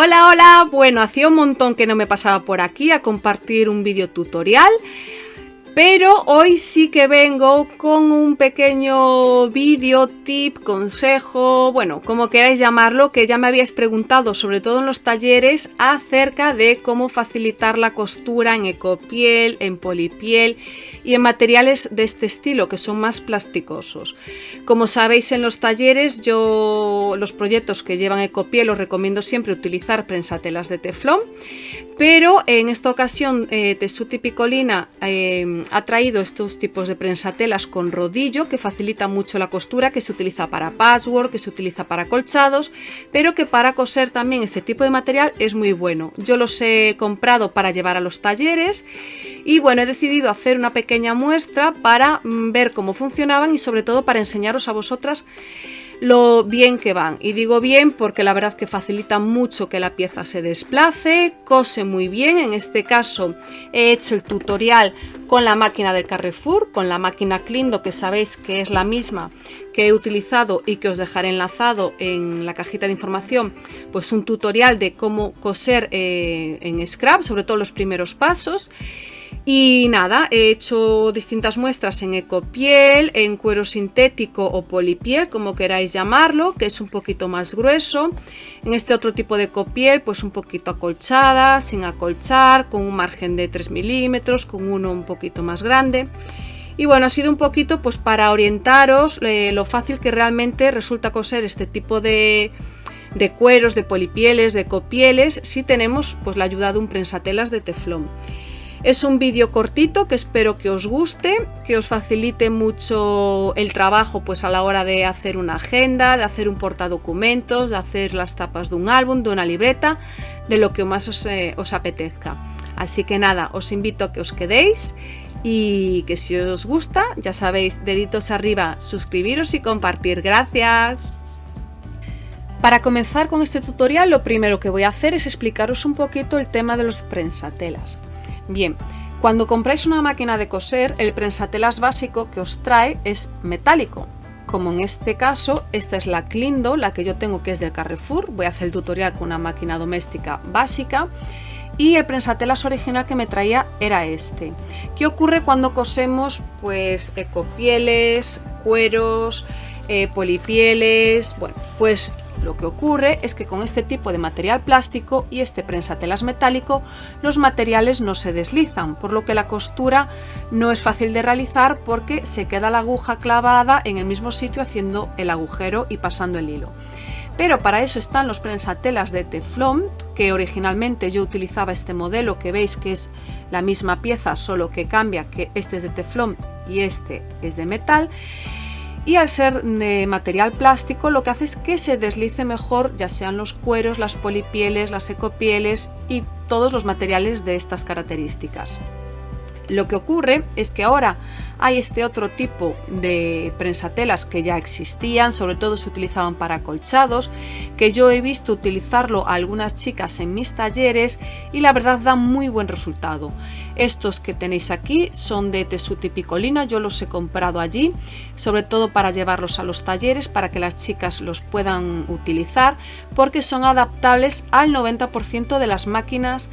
Hola, hola, bueno, hacía un montón que no me pasaba por aquí a compartir un vídeo tutorial, pero hoy sí que vengo con un pequeño vídeo, tip, consejo, bueno, como queráis llamarlo, que ya me habíais preguntado, sobre todo en los talleres, acerca de cómo facilitar la costura en ecopiel, en polipiel y en materiales de este estilo, que son más plasticosos. Como sabéis, en los talleres, los proyectos que llevan ecopiel os recomiendo siempre utilizar prensatelas de teflón, pero en esta ocasión Tessuti Piccolina ha traído estos tipos de prensatelas con rodillo que facilita mucho la costura, que se utiliza para patchwork, que se utiliza para acolchados, pero que para coser también este tipo de material es muy bueno. Yo los he comprado para llevar a los talleres y bueno, he decidido hacer una pequeña muestra para ver cómo funcionaban y sobre todo para enseñaros a vosotras lo bien que van. Y digo bien porque la verdad que facilita mucho que la pieza se desplace, cose muy bien. En este caso he hecho el tutorial con la máquina del Carrefour, con la máquina Clindo, que sabéis que es la misma que he utilizado y que os dejaré enlazado en la cajita de información, pues un tutorial de cómo coser en scrap, sobre todo los primeros pasos. Y nada, he hecho distintas muestras en ecopiel, en cuero sintético o polipiel, como queráis llamarlo, que es un poquito más grueso. En este otro tipo de ecopiel, pues un poquito acolchada, sin acolchar, con un margen de 3 milímetros, con uno un poquito más grande. Y bueno, ha sido un poquito pues para orientaros lo fácil que realmente resulta coser este tipo de cueros, de polipieles, de ecopieles, si tenemos pues la ayuda de un prensatelas de teflón. Es un vídeo cortito que espero que os guste, que os facilite mucho el trabajo pues a la hora de hacer una agenda, de hacer un portadocumentos, de hacer las tapas de un álbum, de una libreta, de lo que más os apetezca. Así que nada, os invito a que os quedéis y que si os gusta, ya sabéis, deditos arriba, suscribiros y compartir. ¡Gracias! Para comenzar con este tutorial, lo primero que voy a hacer es explicaros un poquito el tema de los prensatelas. Bien, cuando compráis una máquina de coser, el prensatelas básico que os trae es metálico. Como en este caso, esta es la Clindo, la que yo tengo, que es del Carrefour. Voy a hacer el tutorial con una máquina doméstica básica. Y el prensatelas original que me traía era este. ¿Qué ocurre cuando cosemos pues ecopieles, cueros, polipieles? Bueno, pues lo que ocurre es que con este tipo de material plástico y este prensatelas metálico, los materiales no se deslizan, por lo que la costura no es fácil de realizar porque se queda la aguja clavada en el mismo sitio haciendo el agujero y pasando el hilo. Pero para eso están los prensatelas de teflón, que originalmente yo utilizaba este modelo, que veis que es la misma pieza, solo que cambia que este es de teflón y este es de metal. Y al ser de material plástico, lo que hace es que se deslice mejor, ya sean los cueros, las polipieles, las ecopieles y todos los materiales de estas características. Lo que ocurre es que ahora hay este otro tipo de prensatelas que ya existían, sobre todo se utilizaban para acolchados, que yo he visto utilizarlo a algunas chicas en mis talleres y la verdad da muy buen resultado. Estos que tenéis aquí son de Tessuti Piccolina, yo los he comprado allí, sobre todo para llevarlos a los talleres, para que las chicas los puedan utilizar, porque son adaptables al 90% de las máquinas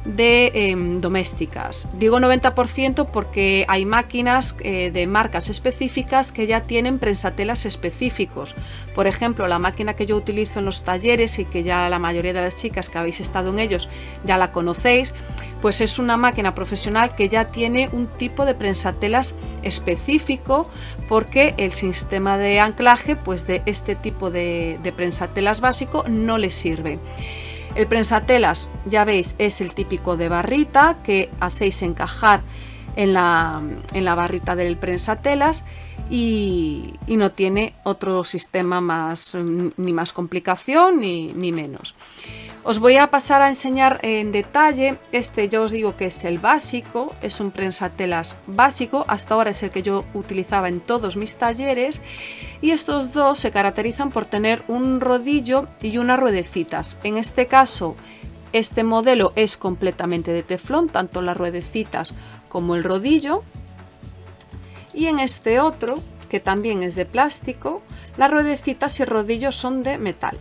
domésticas. Digo 90% porque hay máquinas de marcas específicas que ya tienen prensatelas específicos. Por ejemplo, la máquina que yo utilizo en los talleres y que ya la mayoría de las chicas que habéis estado en ellos ya la conocéis, pues es una máquina profesional que ya tiene un tipo de prensatelas específico, porque el sistema de anclaje pues de este tipo de prensatelas básico no le sirve. El prensatelas, ya veis, es el típico de barrita que hacéis encajar en la barrita del prensatelas y no tiene otro sistema ni más complicación ni menos. Os voy a pasar a enseñar en detalle. Este ya os digo que es el básico, es un prensatelas básico, hasta ahora es el que yo utilizaba en todos mis talleres, y estos dos se caracterizan por tener un rodillo y unas ruedecitas. En este caso, este modelo es completamente de teflón, tanto las ruedecitas como el rodillo, y en este otro, que también es de plástico, las ruedecitas y el rodillo son de metal.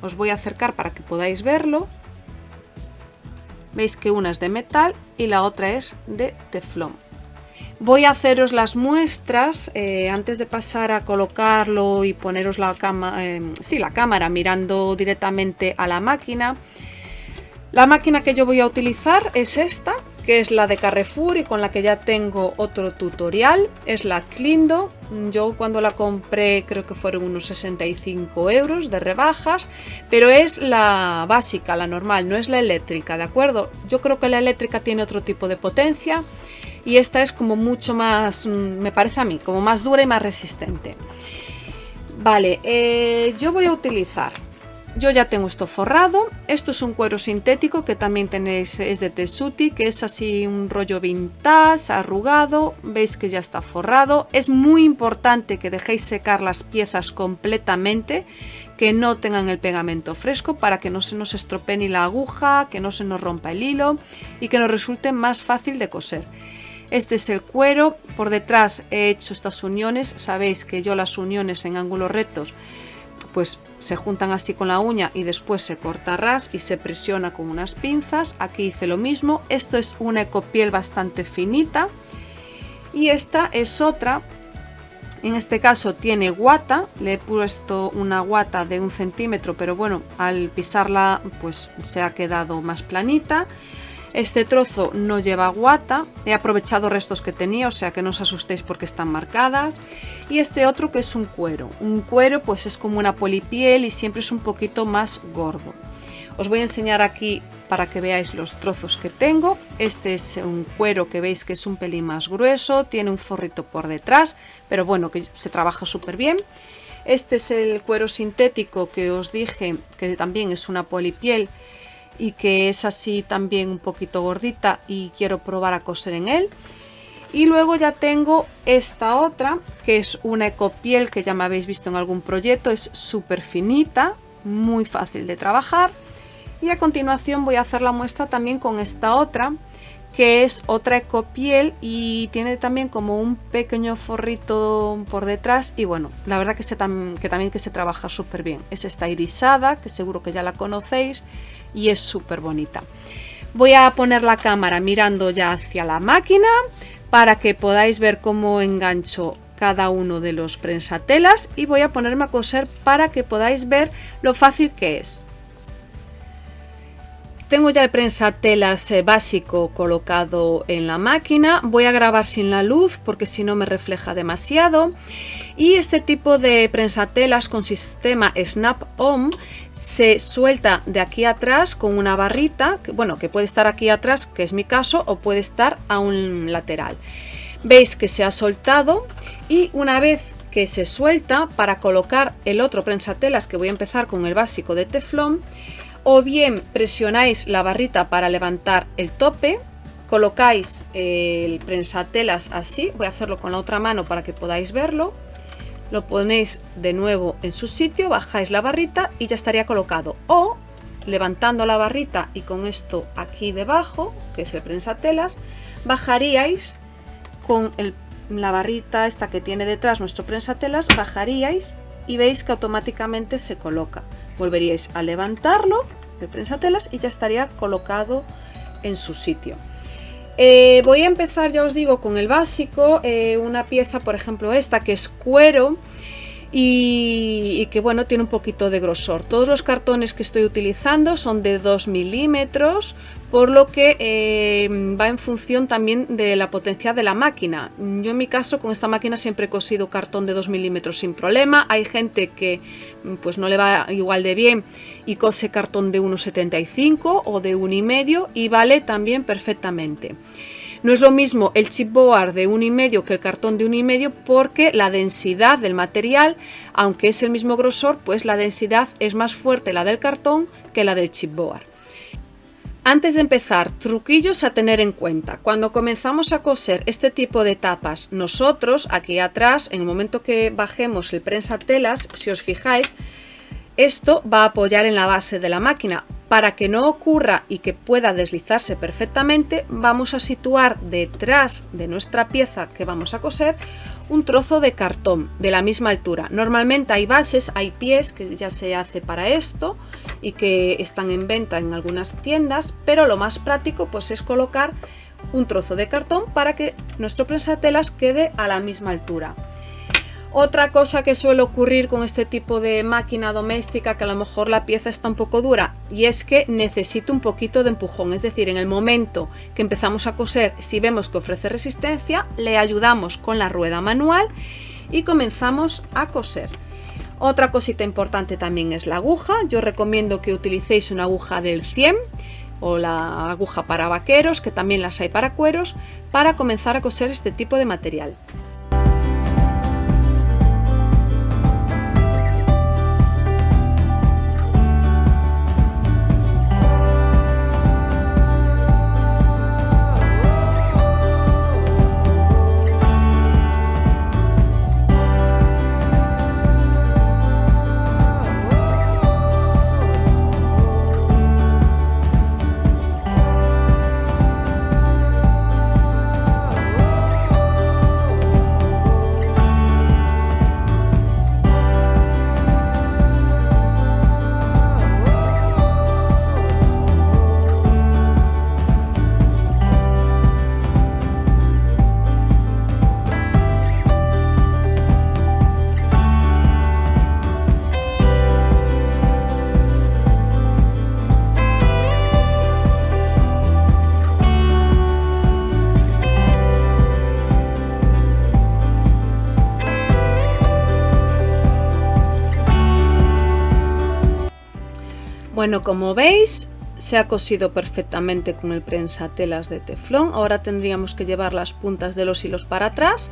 Os voy a acercar para que podáis verlo. Veis que una es de metal y la otra es de teflón. Voy a haceros las muestras antes de pasar a colocarlo y poneros la cámara mirando directamente a la máquina. La máquina que yo voy a utilizar es esta, que es la de Carrefour y con la que ya tengo otro tutorial. Es la Clindo. Yo cuando la compré creo que fueron unos 65 € de rebajas, pero es la básica, la normal, no es la eléctrica, ¿de acuerdo? Yo creo que la eléctrica tiene otro tipo de potencia y esta es como mucho más, me parece a mí, como más dura y más resistente. Vale, yo voy a utilizar, yo ya tengo esto forrado. Esto es un cuero sintético que también tenéis, es de Tessuti, que es así un rollo vintage, arrugado. Veis que ya está forrado. Es muy importante que dejéis secar las piezas completamente, que no tengan el pegamento fresco para que no se nos estropee ni la aguja, que no se nos rompa el hilo y que nos resulte más fácil de coser. Este es el cuero. Por detrás he hecho estas uniones. Sabéis que yo las uniones en ángulos rectos pues se juntan así con la uña y después se corta a ras y se presiona con unas pinzas. Aquí hice lo mismo. Esto es una ecopiel bastante finita y esta es otra. En este caso tiene guata, le he puesto una guata de 1 centímetro, pero bueno, al pisarla pues se ha quedado más planita. Este trozo no lleva guata, he aprovechado restos que tenía, o sea que no os asustéis porque están marcadas. Y este otro que es un cuero pues es como una polipiel y siempre es un poquito más gordo. Os voy a enseñar aquí para que veáis los trozos que tengo. Este es un cuero que veis que es un pelín más grueso, tiene un forrito por detrás, pero bueno, que se trabaja súper bien. Este es el cuero sintético que os dije que también es una polipiel y que es así también un poquito gordita y quiero probar a coser en él. Y luego ya tengo esta otra que es una ecopiel que ya me habéis visto en algún proyecto, es súper finita, muy fácil de trabajar. Y a continuación voy a hacer la muestra también con esta otra que es otra ecopiel y tiene también como un pequeño forrito por detrás y bueno, la verdad que también se trabaja súper bien. Es esta irisada, que seguro que ya la conocéis y es súper bonita. Voy a poner la cámara mirando ya hacia la máquina para que podáis ver cómo engancho cada uno de los prensatelas y voy a ponerme a coser para que podáis ver lo fácil que es. Tengo ya el prensatelas básico colocado en la máquina. Voy a grabar sin la luz porque si no me refleja demasiado. Y este tipo de prensatelas con sistema Snap-on se suelta de aquí atrás con una barrita, que puede estar aquí atrás, que es mi caso, o puede estar a un lateral. Veis que se ha soltado y una vez que se suelta, para colocar el otro prensatelas, que voy a empezar con el básico de teflón, o bien presionáis la barrita para levantar el tope, colocáis el prensatelas así, voy a hacerlo con la otra mano para que podáis verlo, lo ponéis de nuevo en su sitio, bajáis la barrita y ya estaría colocado, o levantando la barrita y con esto aquí debajo, que es el prensatelas, bajaríais con la barrita esta que tiene detrás nuestro prensatelas, bajaríais y veis que automáticamente se coloca. Volveríais a levantarlo, el prensatelas, y ya estaría colocado en su sitio. Voy a empezar, ya os digo, con el básico, una pieza, por ejemplo esta, que es cuero y que bueno, tiene un poquito de grosor. Todos los cartones que estoy utilizando son de 2 milímetros, por lo que va en función también de la potencia de la máquina. Yo en mi caso con esta máquina siempre he cosido cartón de 2 milímetros sin problema. Hay gente que pues no le va igual de bien y cose cartón de 1,75 o de 1,5 y vale también perfectamente. No es lo mismo el chipboard de 1,5 que el cartón de 1,5 porque la densidad del material, aunque es el mismo grosor, pues la densidad es más fuerte la del cartón que la del chipboard. Antes de empezar, truquillos a tener en cuenta. Cuando comenzamos a coser este tipo de tapas, nosotros aquí atrás, en el momento que bajemos el prensatelas, si os fijáis, esto va a apoyar en la base de la máquina. Para que no ocurra y que pueda deslizarse perfectamente, vamos a situar detrás de nuestra pieza que vamos a coser un trozo de cartón de la misma altura. Normalmente hay bases, hay pies que ya se hace para esto y que están en venta en algunas tiendas, pero lo más práctico pues es colocar un trozo de cartón para que nuestro prensatelas quede a la misma altura. Otra cosa que suele ocurrir con este tipo de máquina doméstica, que a lo mejor la pieza está un poco dura, y es que necesita un poquito de empujón, es decir, en el momento que empezamos a coser, si vemos que ofrece resistencia, le ayudamos con la rueda manual y comenzamos a coser. Otra cosita importante también es la aguja. Yo recomiendo que utilicéis una aguja del 100 o la aguja para vaqueros, que también las hay para cueros, para comenzar a coser este tipo de material. Bueno, como veis, se ha cosido perfectamente con el prensatelas de teflón. Ahora tendríamos que llevar las puntas de los hilos para atrás.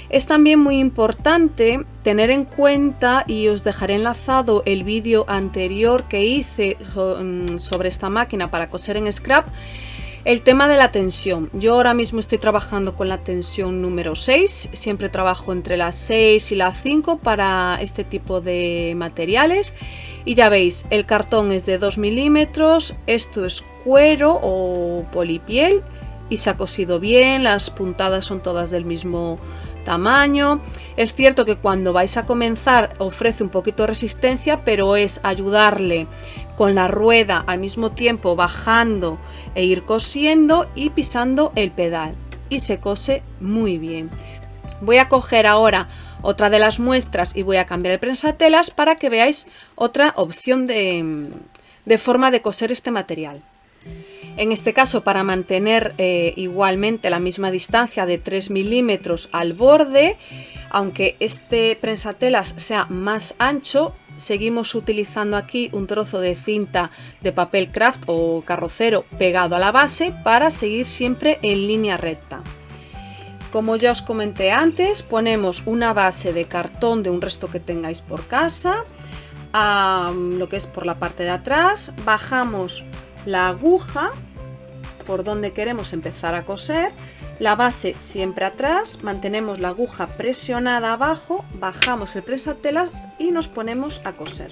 Es también muy importante tener en cuenta, y os dejaré enlazado el vídeo anterior que hice sobre esta máquina para coser en scrap, el tema de la tensión. Yo ahora mismo estoy trabajando con la tensión número 6, siempre trabajo entre las 6 y las 5 para este tipo de materiales. Y ya veis, el cartón es de 2 milímetros, esto es cuero o polipiel y se ha cosido bien, las puntadas son todas del mismo tamaño. Es cierto que cuando vais a comenzar ofrece un poquito de resistencia, pero es ayudarle con la rueda al mismo tiempo bajando e ir cosiendo y pisando el pedal, y se cose muy bien. Voy a coger ahora otra de las muestras y voy a cambiar el prensatelas para que veáis otra opción de forma de coser este material. En este caso, para mantener igualmente la misma distancia de 3 milímetros al borde, aunque este prensatelas sea más ancho, seguimos utilizando aquí un trozo de cinta de papel craft o carrocero pegado a la base para seguir siempre en línea recta. Como ya os comenté antes, ponemos una base de cartón de un resto que tengáis por casa, a lo que es por la parte de atrás, bajamos la aguja por donde queremos empezar a coser, la base siempre atrás, mantenemos la aguja presionada abajo, bajamos el prensatelas y nos ponemos a coser.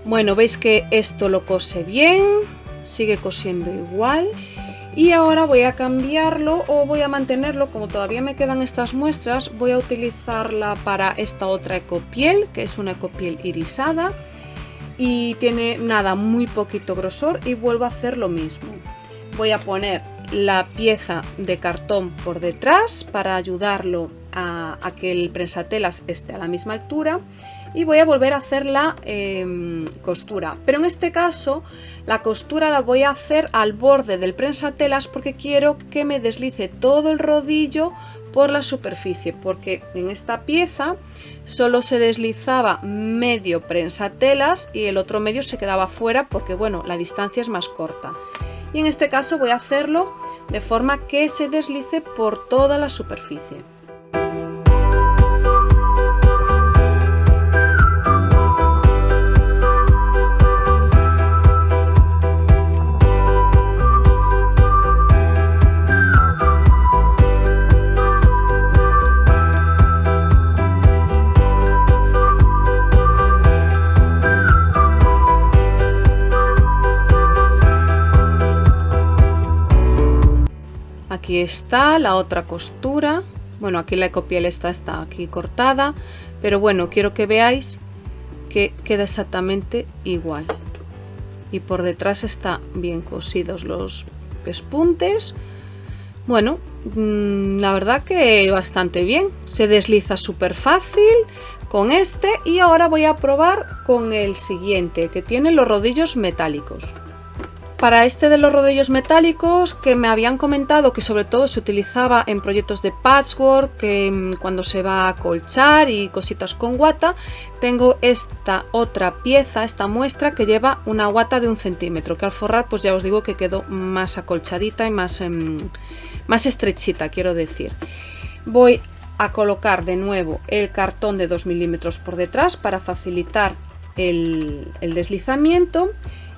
Bueno, veis que esto lo cose bien, sigue cosiendo igual, y ahora voy a cambiarlo o voy a mantenerlo. Como todavía me quedan estas muestras, voy a utilizarla para esta otra ecopiel, que es una ecopiel irisada y tiene nada, muy poquito grosor, y vuelvo a hacer lo mismo. voy a poner la pieza de cartón por detrás para ayudarlo a que el prensatelas esté a la misma altura, y voy a volver a hacer la costura, pero en este caso la costura la voy a hacer al borde del prensatelas porque quiero que me deslice todo el rodillo por la superficie, porque en esta pieza solo se deslizaba medio prensatelas y el otro medio se quedaba fuera porque bueno, la distancia es más corta, y en este caso voy a hacerlo de forma que se deslice por toda la superficie. Aquí está la otra costura. Bueno, aquí la ecopiel está aquí cortada, pero bueno, quiero que veáis que queda exactamente igual, y por detrás está bien cosidos los pespuntes. Bueno, la verdad que bastante bien, se desliza súper fácil con este, y ahora voy a probar con el siguiente, que tiene los rodillos metálicos. Para este de los rodillos metálicos, que me habían comentado que sobre todo se utilizaba en proyectos de patchwork, que cuando se va a acolchar y cositas con guata, tengo esta otra pieza, esta muestra, que lleva una guata de 1 centímetro, que al forrar pues ya os digo que quedó más acolchadita y más estrechita, quiero decir. Voy a colocar de nuevo el cartón de 2 milímetros por detrás para facilitar el deslizamiento,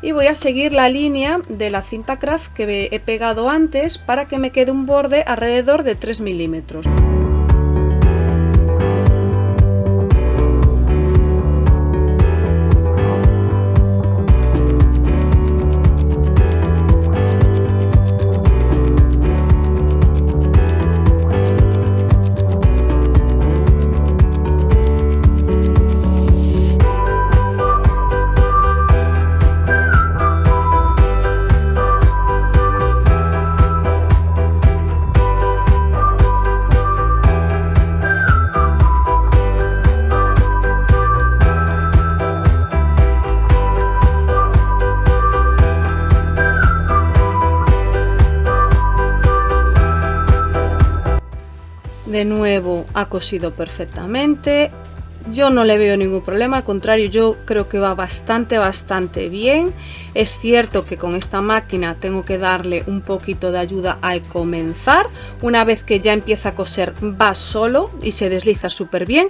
y voy a seguir la línea de la cinta craft que he pegado antes para que me quede un borde alrededor de 3 milímetros. De nuevo ha cosido perfectamente, yo no le veo ningún problema, al contrario, yo creo que va bastante bien. Es cierto que con esta máquina tengo que darle un poquito de ayuda al comenzar. Una vez que ya empieza a coser va solo y se desliza súper bien.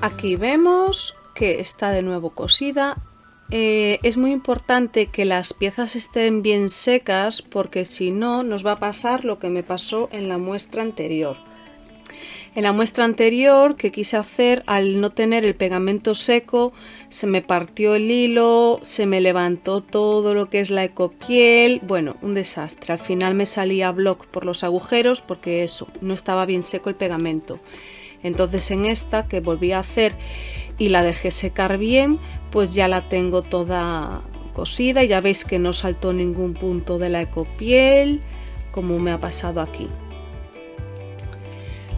Aquí vemos que está de nuevo cosida. Es muy importante que las piezas estén bien secas, porque si no nos va a pasar lo que me pasó en la muestra anterior. En la muestra anterior que quise hacer, al no tener el pegamento seco, se me partió el hilo, se me levantó todo lo que es la ecopiel, bueno, un desastre. Al final me salía block por los agujeros porque eso, no estaba bien seco el pegamento. Entonces en esta que volví a hacer y la dejé secar bien, pues ya la tengo toda cosida y ya veis que no saltó ningún punto de la ecopiel, como me ha pasado aquí.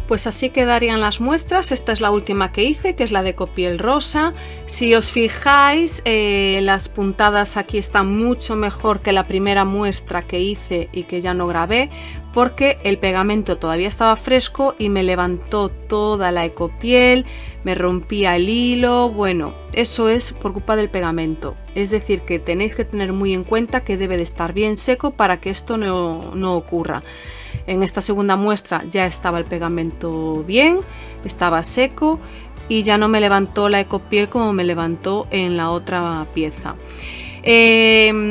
pues así quedarían las muestras. Esta es la última que hice, que es la de Copiel rosa. Si os fijáis, las puntadas aquí están mucho mejor que la primera muestra que hice y que ya no grabé, porque el pegamento todavía estaba fresco y me levantó toda la ecopiel, me rompía el hilo. Bueno, eso es por culpa del pegamento. Es decir, que tenéis que tener muy en cuenta que debe de estar bien seco para que esto no ocurra. En esta segunda muestra ya estaba el pegamento bien, estaba seco y ya no me levantó la ecopiel como me levantó en la otra pieza.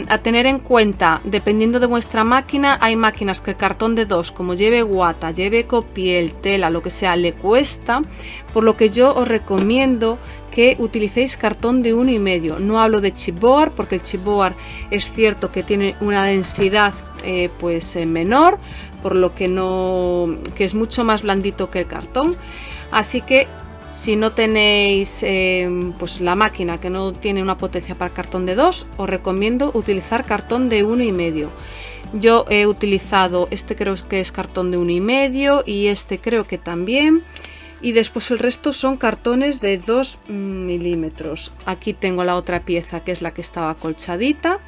A tener en cuenta, dependiendo de vuestra máquina, hay máquinas que el cartón de 2, como lleve guata, lleve ecopiel, tela, lo que sea, le cuesta, por lo que yo os recomiendo que utilicéis cartón de 1,5. No hablo de chipboard, porque el chipboard es cierto que tiene una densidad menor, por lo que es mucho más blandito que el cartón. Así que si no tenéis pues la máquina que no tiene una potencia para cartón de 2, os recomiendo utilizar cartón de 1,5. Yo he utilizado este, creo que es cartón de 1,5, y este creo que también, y después el resto son cartones de 2 milímetros. Aquí tengo la otra pieza, que es la que estaba acolchadita,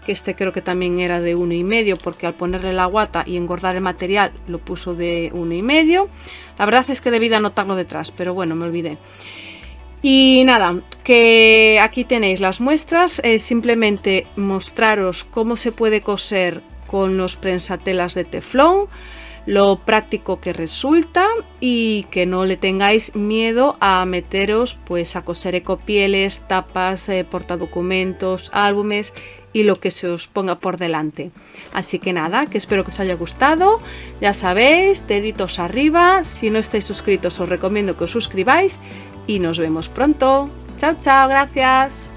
que este creo que también era de 1,5, porque al ponerle la guata y engordar el material lo puso de 1,5. La verdad es que debí de anotarlo detrás, pero bueno, me olvidé. Y nada, que aquí tenéis las muestras. Simplemente mostraros cómo se puede coser con los prensatelas de teflón, lo práctico que resulta, y que no le tengáis miedo a meteros pues a coser ecopieles, tapas, portadocumentos, álbumes y lo que se os ponga por delante. Así que nada, que espero que os haya gustado. Ya sabéis, deditos arriba. Si no estáis suscritos, os recomiendo que os suscribáis y nos vemos pronto. Chao, chao, gracias.